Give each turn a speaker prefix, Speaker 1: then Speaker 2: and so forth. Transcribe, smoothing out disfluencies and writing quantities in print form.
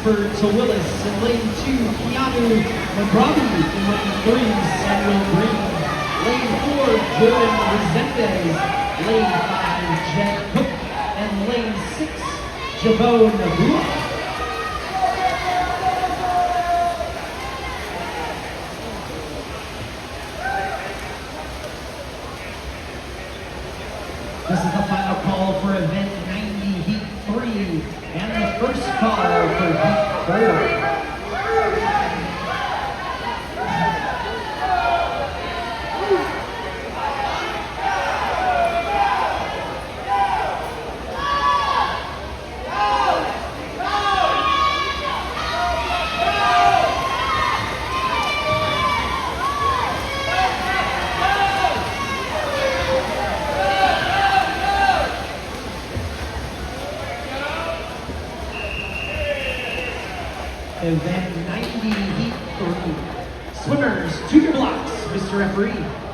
Speaker 1: Jasper Tawillis. In lane 2, Keanu McGrawy. In lane 3, Samuel Green. Lane 4, Jordan Resendez. Lane 5, Jed Cook. And lane 6, Javon Nabua. This is the final call for event 90, heat 3, and the first call for heat 4. Event 90, heat 3. Swimmers, to your blocks, Mr. Referee.